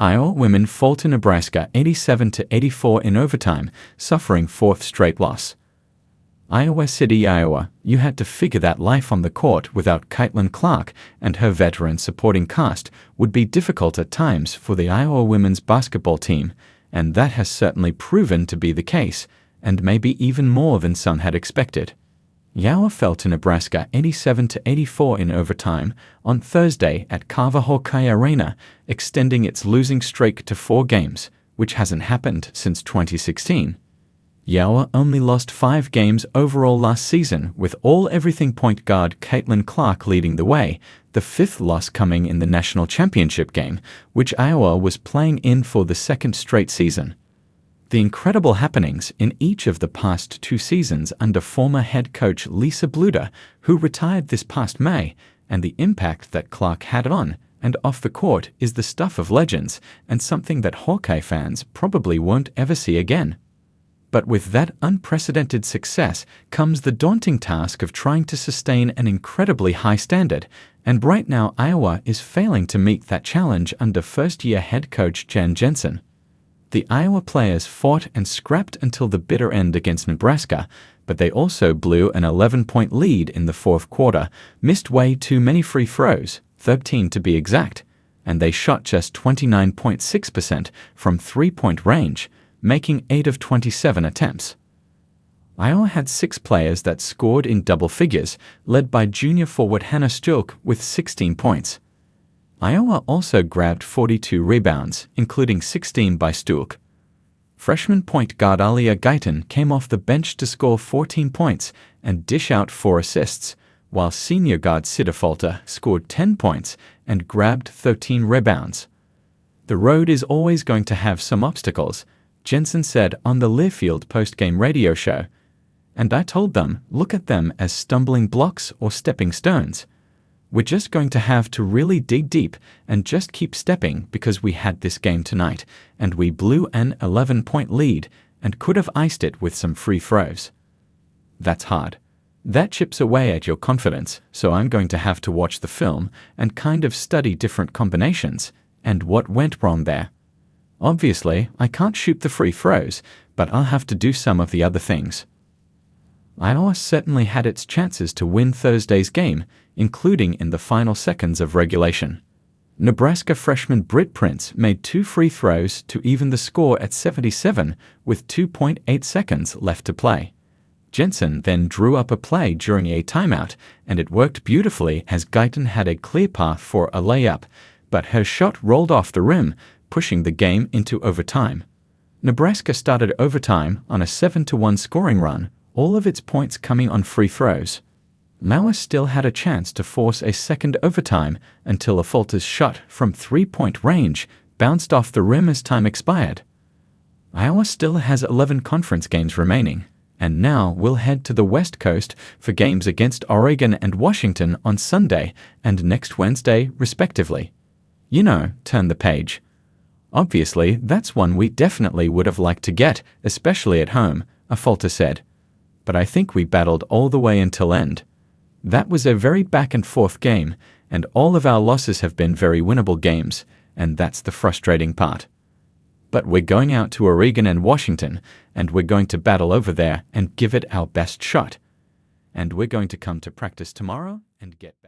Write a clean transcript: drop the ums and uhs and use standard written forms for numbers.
Iowa women fall to Nebraska 87-84 in overtime, suffering fourth straight loss. Iowa City, Iowa. You had to figure that life on the court without Caitlin Clark and her veteran supporting cast would be difficult at times for the Iowa women's basketball team, and that has certainly proven to be the case, and maybe even more than some had expected. Iowa fell to Nebraska 87-84 in overtime on Thursday at Carver-Hawkeye Arena, extending its losing streak to 4 games, which hasn't happened since 2016. Iowa only lost 5 games overall last season, with all-everything point guard Caitlin Clark leading the way, the 5th loss coming in the national championship game, which Iowa was playing in for the 2nd straight season. The incredible happenings in each of the past 2 seasons under former head coach Lisa Bluder, who retired this past May, and the impact that Clark had on and off the court is the stuff of legends and something that Hawkeye fans probably won't ever see again. But with that unprecedented success comes the daunting task of trying to sustain an incredibly high standard, and right now Iowa is failing to meet that challenge under first-year head coach Jen Jensen. The Iowa players fought and scrapped until the bitter end against Nebraska, but they also blew an 11-point lead in the 4th quarter, missed way too many free throws, 13 to be exact, and they shot just 29.6% from three-point range, making 8 of 27 attempts. Iowa had 6 players that scored in double figures, led by junior forward Hannah Stulk with 16 points. Iowa also grabbed 42 rebounds, including 16 by Stulk. Freshman point guard Alia Guyton came off the bench to score 14 points and dish out 4 assists, while senior guard Sida Falter scored 10 points and grabbed 13 rebounds. The road is always going to have some obstacles, Jensen said on the Learfield post-game radio show, and I told them, look at them as stumbling blocks or stepping stones. We're just going to have to really dig deep and just keep stepping because we had this game tonight, and we blew an 11-point lead and could have iced it with some free throws. That's hard. That chips away at your confidence, so I'm going to have to watch the film and kind of study different combinations and what went wrong there. Obviously, I can't shoot the free throws, but I'll have to do some of the other things. Iowa certainly had its chances to win Thursday's game, including in the final seconds of regulation. Nebraska freshman Britt Prince made 2 free throws to even the score at 77 with 2.8 seconds left to play. Jensen then drew up a play during a timeout, and it worked beautifully as Guyton had a clear path for a layup, but her shot rolled off the rim, pushing the game into overtime. Nebraska started overtime on a 7-1 scoring run, all of its points coming on free throws. Iowa still had a chance to force a second overtime until a Falter's shot from 3-point range bounced off the rim as time expired. Iowa still has 11 conference games remaining, and now will head to the West Coast for games against Oregon and Washington on Sunday and next Wednesday, respectively. You know, turn the page. Obviously, that's one we definitely would have liked to get, especially at home, a Falter said. But I think we battled all the way until end. That was a very back-and-forth game, and all of our losses have been very winnable games, and that's the frustrating part. But we're going out to Oregon and Washington, and we're going to battle over there and give it our best shot. And we're going to come to practice tomorrow and get back.